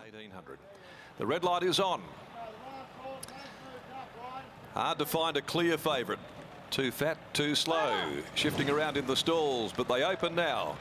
1800. The red light is on. Hard to find a clear favourite. Too fat, too slow. Shifting around in the stalls, but they open now.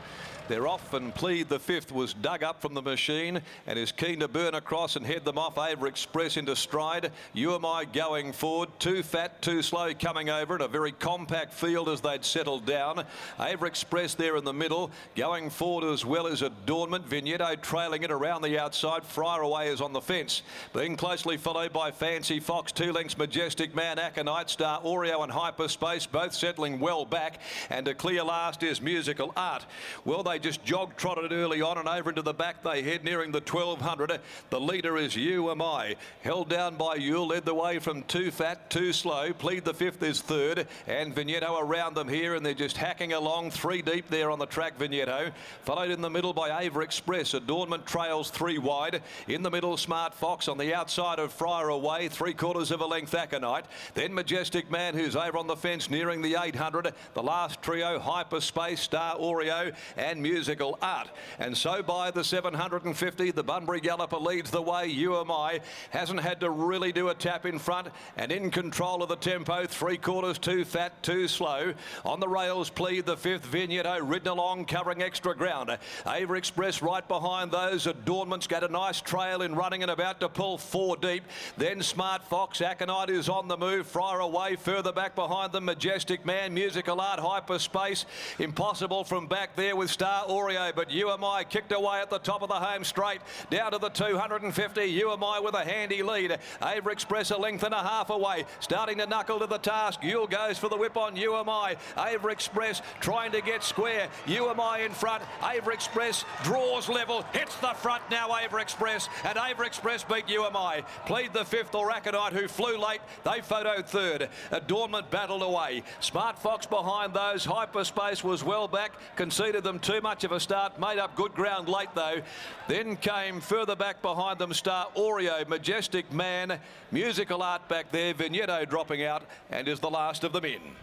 They're off, and Plead the Fifth was dug up from the machine and is keen to burn across and head them off. Ava Express into stride. You Am I going forward. Too fat, too slow coming over in a very compact field as they'd settled down. Ava Express there in the middle. Going forward as well as Adornment. Vignetto trailing it around the outside. Friar Away is on the fence. Being closely followed by Fancy Fox. 2 lengths Majestic Man, Aconite, Star Oreo and Hyperspace, both settling well back. And a clear last is Musical Art. Well, they just jog-trotted early on, and over into the back they head, nearing the 1200. The leader is You Am I. Held down by Yule, led the way from Too Fat, Too Slow. Plead the Fifth is third, and Vignetto around them here, and they're just hacking along. 3 deep there on the track, Vignetto. Followed in the middle by Ava Express. Adornment trails 3 wide. In the middle, Smart Fox. On the outside of Friar Away, 3/4 of a length, Aconite. Then Majestic Man, who's over on the fence, nearing the 800. The last trio, Hyperspace, Star Oreo, and Musical Art. And so by the 750, the Bunbury Galloper leads the way. You Am I hasn't had to really do a tap in front, and in control of the tempo. 3/4 Too Fat, Too Slow. On the rails, Plead the Fifth. Vignetto ridden along, covering extra ground. Ava Express right behind those. Adornment's got a nice trail in running and about to pull 4 deep. Then Smart Fox. Aconite is on the move. Friar Away further back behind them. Majestic Man, Musical Art, Hyperspace. Impossible from back there with Star Oreo, but You Am I kicked away at the top of the home straight. Down to the 250. You Am I with a handy lead. Ava Express a length and a half away. Starting to knuckle to the task. Yule goes for the whip on You Am I. Ava Express trying to get square. You Am I in front. Ava Express draws level. Hits the front now, Ava Express. And Ava Express beat You Am I. Plead the Fifth or Aconite, who flew late. They photoed third. Adornment battled away. Smart Fox behind those. Hyperspace was well back. Conceded them too much of a start. Made up good ground late though. Then came further back behind them Star Oreo, Majestic Man, Musical Art back there. Vignetto dropping out and is the last of them in.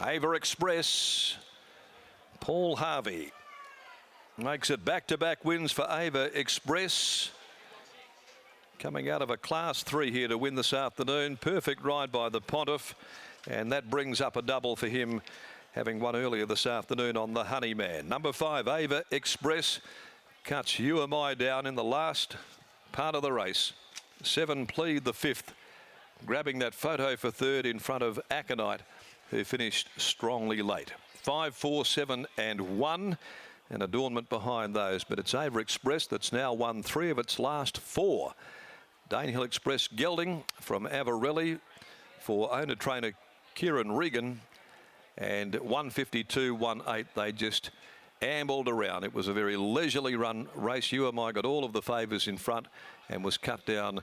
Ava Express, Paul Harvey makes it back-to-back wins for Ava Express. Coming out of a Class 3 here to win this afternoon. Perfect ride by the Pontiff, and that brings up a double for him, having won earlier this afternoon on the Honeyman. Number 5, Ava Express, cuts You Am I down in the last part of the race. 7, Plead the Fifth, grabbing that photo for third in front of Aconite, who finished strongly late. 5, 4, 7 and 1, and Adornment behind those. But it's Ava Express that's now won 3 of its last 4. Danehill Express gelding from Avarelli for owner-trainer Kieran Regan. And 152.18, they just ambled around. It was a very leisurely run race. You Am I got all of the favours in front and was cut down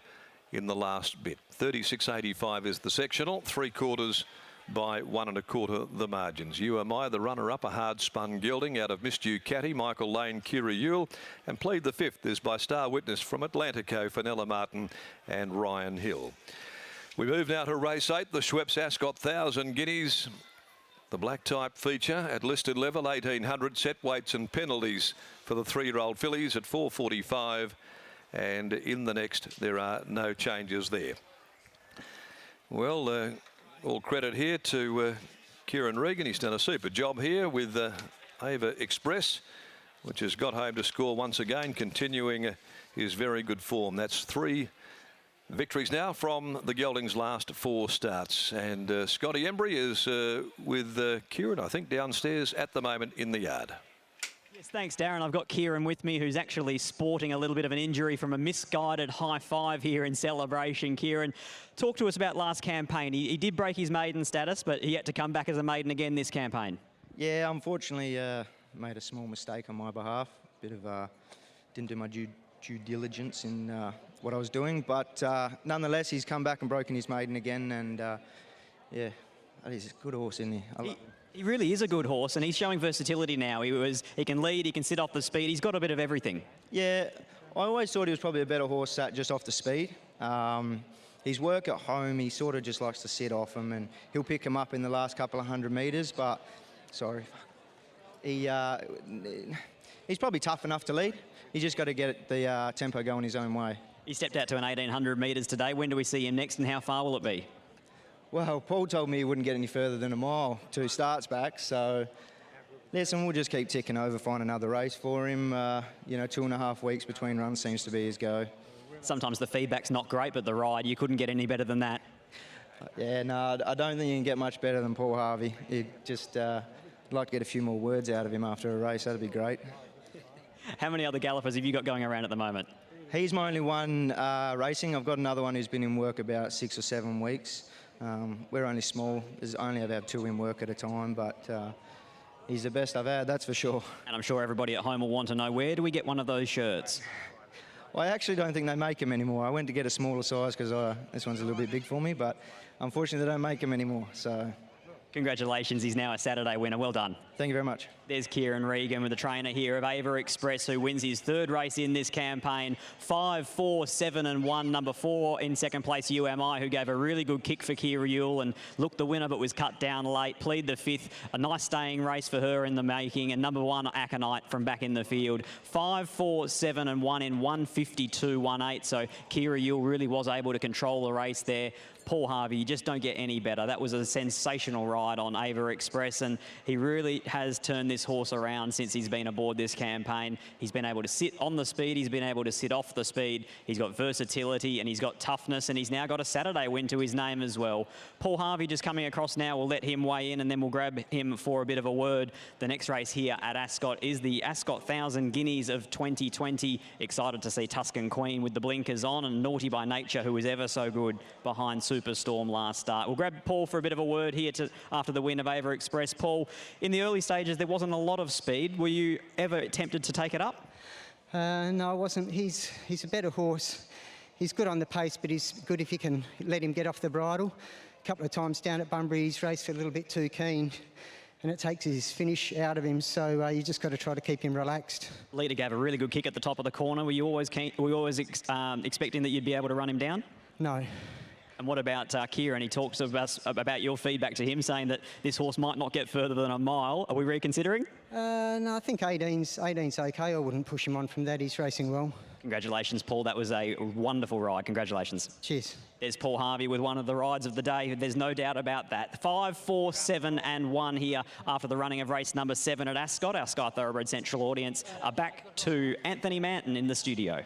in the last bit. 36.85 is the sectional, 3/4 by 1 1/4 the margins. You Am I, the runner-up, a hard-spun gelding out of Miss Ducati, Michael Lane, Kira Yule, and Plead the Fifth is by Star Witness from Atlantico, Fenella Martin and Ryan Hill. We move now to race 8, the Schweppes Ascot 1,000 guineas. The black type feature at listed level, 1800, set weights and penalties for the 3-year-old fillies at 4:45, and in the next there are no changes there. Well, all credit here to Kieran Regan. He's done a super job here with Ava Express, which has got home to score once again, continuing his very good form. That's 3 victories now from the gelding's last 4 starts. And Scotty Embry is with Kieran, I think, downstairs at the moment in the yard. Yes, thanks, Darren. I've got Kieran with me, who's actually sporting a little bit of an injury from a misguided high five here in celebration. Kieran, talk to us about last campaign. He did break his maiden status, but he had to come back as a maiden again this campaign. Yeah, unfortunately made a small mistake on my behalf. Bit of didn't do my due diligence in what I was doing, but nonetheless he's come back and broken his maiden again, and yeah, he's a good horse, isn't he? I love him. He really is a good horse, and he's showing versatility now. He can lead, he can sit off the speed, he's got a bit of everything. Yeah, I always thought he was probably a better horse sat just off the speed. His work at home, he sort of just likes to sit off him, and he'll pick him up in the last couple of 100 metres, but sorry, he he's probably tough enough to lead. He's just got to get the tempo going his own way. He stepped out to an 1,800 metres today. When do we see him next, and how far will it be? Well, Paul told me he wouldn't get any further than a mile 2 starts back, so listen, we'll just keep ticking over, find another race for him. 2.5 weeks between runs seems to be his go. Sometimes the feedback's not great, but the ride, you couldn't get any better than that. Yeah, no, I don't think you can get much better than Paul Harvey. I'd like to get a few more words out of him after a race. That'd be great. How many other gallopers have you got going around at the moment? He's my only one racing. I've got another one who's been in work about 6 or 7 weeks. We're only small. There's only about 2 in work at a time, but he's the best I've had, that's for sure. And I'm sure everybody at home will want to know, where do we get one of those shirts? Well, I actually don't think they make them anymore. I went to get a smaller size because this one's a little bit big for me, but unfortunately they don't make them anymore. So, congratulations, he's now a Saturday winner. Well done. thank you very much. There's Kieran Regan with the trainer here of Ava Express, who wins his 3rd race in this campaign. 5, 4, 7 and 1. Number 4 in 2nd place, UMI, who gave a really good kick for Kira Yule and looked the winner but was cut down late. Plead the 5th. A nice staying race for her in the making. And number 1, Aconite from back in the field. 5, 4, 7 and 1 in 152.18. So Kira Yule really was able to control the race there. Paul Harvey, you just don't get any better. That was a sensational ride on Ava Express, and he really has turned this horse around since he's been aboard this campaign. He's been able to sit on the speed, he's been able to sit off the speed, he's got versatility and he's got toughness, and he's now got a Saturday win to his name as well. Paul Harvey just coming across now. We'll let him weigh in and then we'll grab him for a bit of a word. The next race here at Ascot is the Ascot 1000 Guineas of 2020. Excited to see Tuscan Queen with the blinkers on, and Naughty by Nature, who was ever so good behind Superstorm last start. We'll grab Paul for a bit of a word here after the win of Ava Express. Paul, in the early stages there wasn't a lot of speed. Were you ever tempted to take it up? No, I wasn't. He's a better horse. He's good on the pace, but he's good if you can let him get off the bridle. A couple of times down at Bunbury, he's raced a little bit too keen, and it takes his finish out of him, so you just got to try to keep him relaxed. Leader gave a really good kick at the top of the corner. Were you always expecting that you'd be able to run him down? No. And what about Kieran? He talks about your feedback to him, saying that this horse might not get further than a mile. Are we reconsidering? No, I think 18's okay. I wouldn't push him on from that. He's racing well. Congratulations, Paul. That was a wonderful ride. Congratulations. Cheers. There's Paul Harvey with one of the rides of the day. There's no doubt about that. 5, 4, 7 and 1 here after the running of race number 7 at Ascot. Our Sky Thoroughbred Central audience are back to Anthony Manton in the studio.